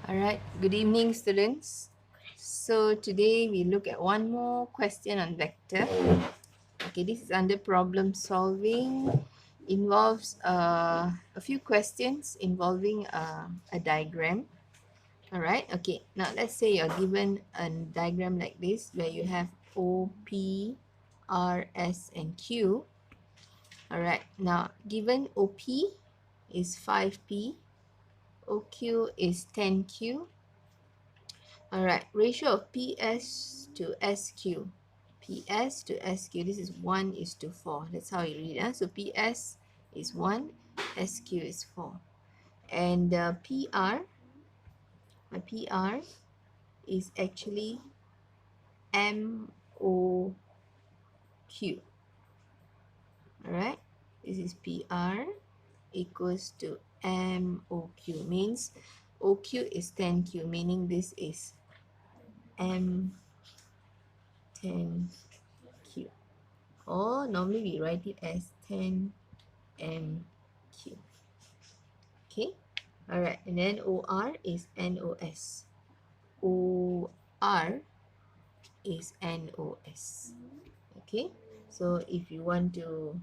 Alright, good evening students. So today we look at one more question on vector. Okay, this is under problem solving. Involves a few questions involving a diagram. Alright, okay, now let's say you're given a diagram like this where you have O, P, R, S and Q. Alright, now given OP is 5P, OQ is 10Q. Alright, ratio of PS to SQ. PS to SQ, this is 1:4. That's how you read it. So PS is 1, SQ is 4. And PR, my PR is actually MOQ. Alright, this is PR equals to MOQ, means OQ is 10Q, meaning this is M10Q. Or normally we write it as 10MQ. Okay, all right, and then OR is NOS. OR is NOS. Okay, so if you want to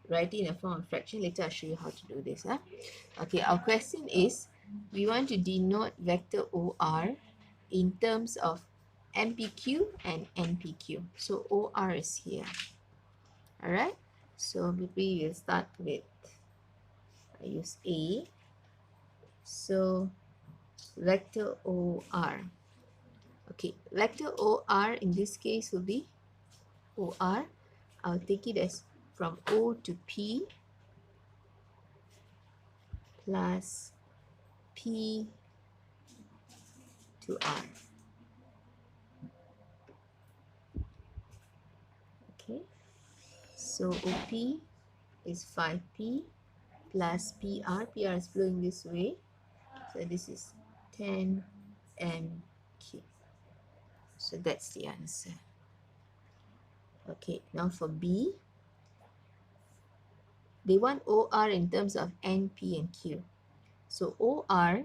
write it in a form of fraction, later I'll show you how to do this. Okay, our question is, we want to denote vector OR in terms of MPQ and NPQ. So OR is here. All right, so maybe we'll start with, I use A. So vector OR. Okay, vector OR in this case will be OR. I'll take it as from O to P plus P to R. Okay, so OP is 5P plus PR. PR is flowing this way. So this is 10MQ. So that's the answer. Okay, now for B, they want OR in terms of N, P, and Q. So OR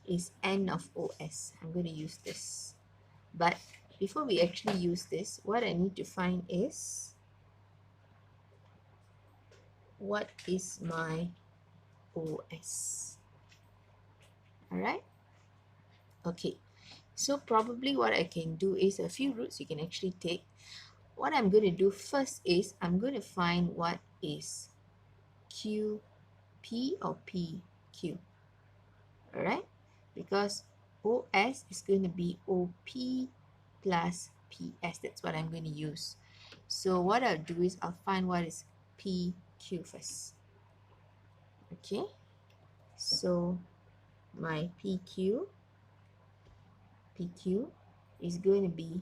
is N of OS. I'm going to use this. But before we actually use this, what I need to find is, what is my OS? Alright? Okay. So probably what I can do is a few routes you can actually take. What I'm going to do first is I'm going to find what is QP or PQ. Alright? Because OS is going to be OP plus PS. That's what I'm going to use. So what I'll do is I'll find what is PQ first. Okay? So my PQ is going to be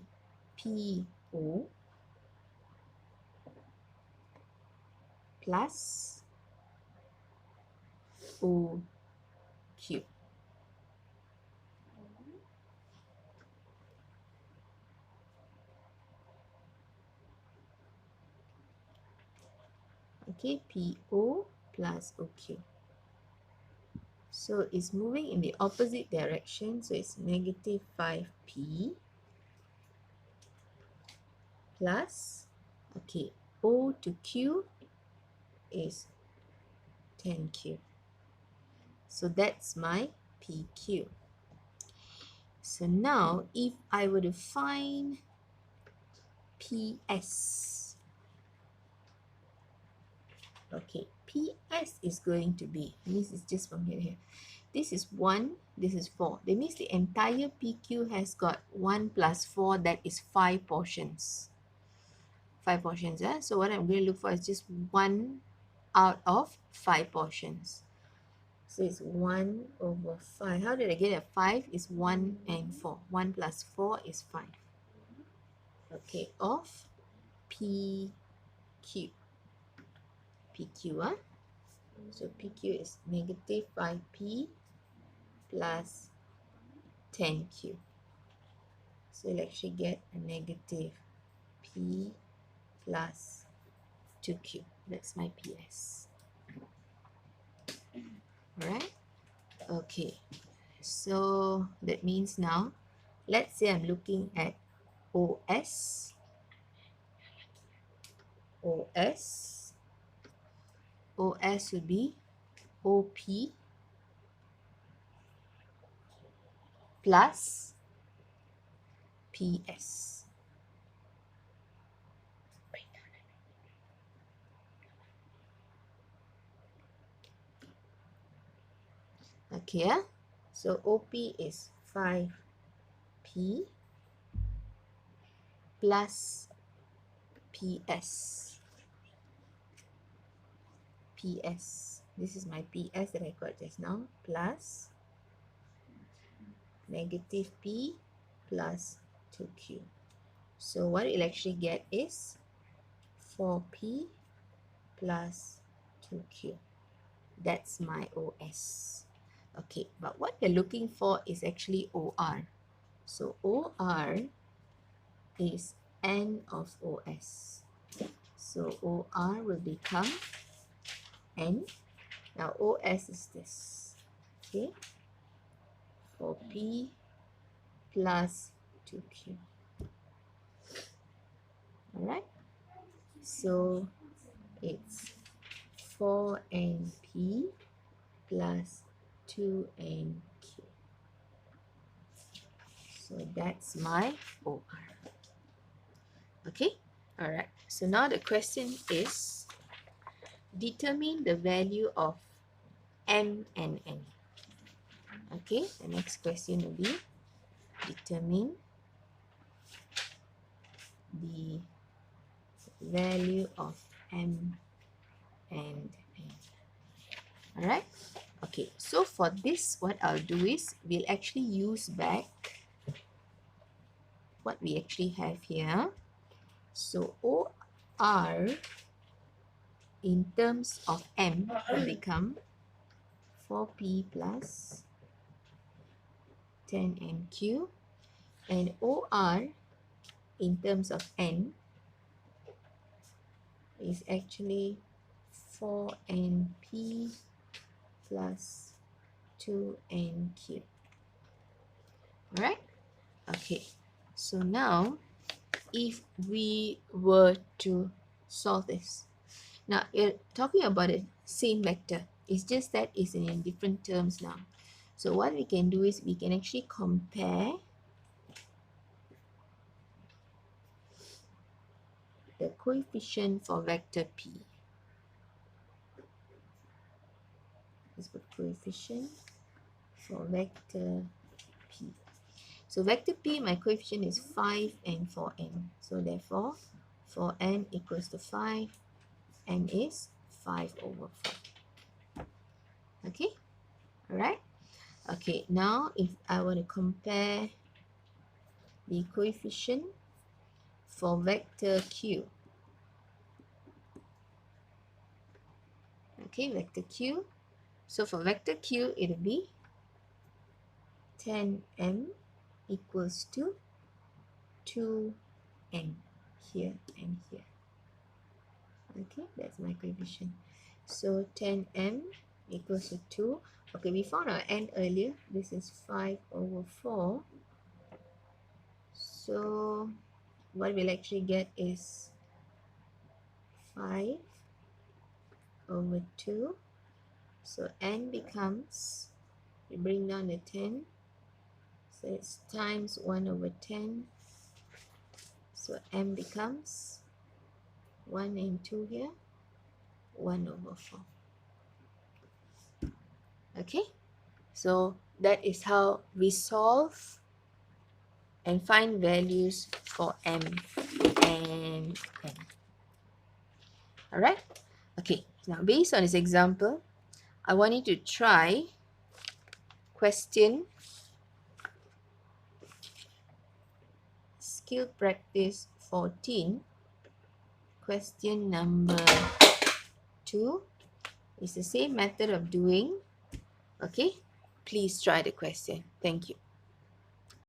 PO plus OQ. Okay, PO plus OQ. So it's moving in the opposite direction, so it's negative 5P plus, okay, O to Q is 10Q. So that's my PQ. So now if I were to find PS, okay, PS is going to be, this is just from here to here. This is 1, this is 4. That means the entire PQ has got 1 plus 4, that is 5 portions. 5 portions. So what I'm going to look for is just 1 out of 5 portions. So it's 1 over 5. How did I get a 5? It's 1 and 4. 1 plus 4 is 5. Okay, of PQ. PQ, so PQ is negative 5P plus 10Q. So you'll actually get a negative P plus 2Q. That's my PS. Alright? Okay. So that means now, let's say I'm looking at OS. OS would be OP plus PS. Okay, so OP is 5P plus PS. This is my PS that I got just now, plus negative P plus 2Q. So what you'll actually get is 4P plus 2Q. That's my OS. Okay, but what we're looking for is actually OR. So OR is N of OS. So OR will become N. Now OS is this. Okay, 4P plus 2Q. Alright, so it's 4NP plus 2NQ. So that's my OR. Okay, alright. So now the question is, determine the value of M and N. Okay, the next question will be, determine the value of M and N. Alright, okay, so for this, what I'll do is, we'll actually use back what we actually have here. So OR in terms of M will become 4P plus 10NQ, and OR in terms of N is actually 4NP plus 2NQ. Alright, okay, so now if we were to solve this, now you're talking about the same vector, it's just that it's in different terms now. So what we can do is we can actually compare the coefficient for vector P. Let's put coefficient for vector P. So vector P, my coefficient is 5 and 4n. So therefore, 4n equals to 5, n is 5 over 4. Okay, alright. Okay, now if I want to compare the coefficient for vector Q. Okay, vector Q. So for vector Q, it will be 10m equals to 2n here and here. Okay, that's my coefficient. So 10m equals to 2. Okay, we found our n earlier. This is 5 over 4. So what we'll actually get is 5 over 2. So n becomes, we bring down the 10. So it's times 1 over 10. So m becomes 1 and 2 here, 1 over 4. Okay, so that is how we solve and find values for m and n. Alright, okay, now based on this example, I want you to try question skill practice 14, question number 2. It's the same method of doing. Okay, please try the question. Thank you.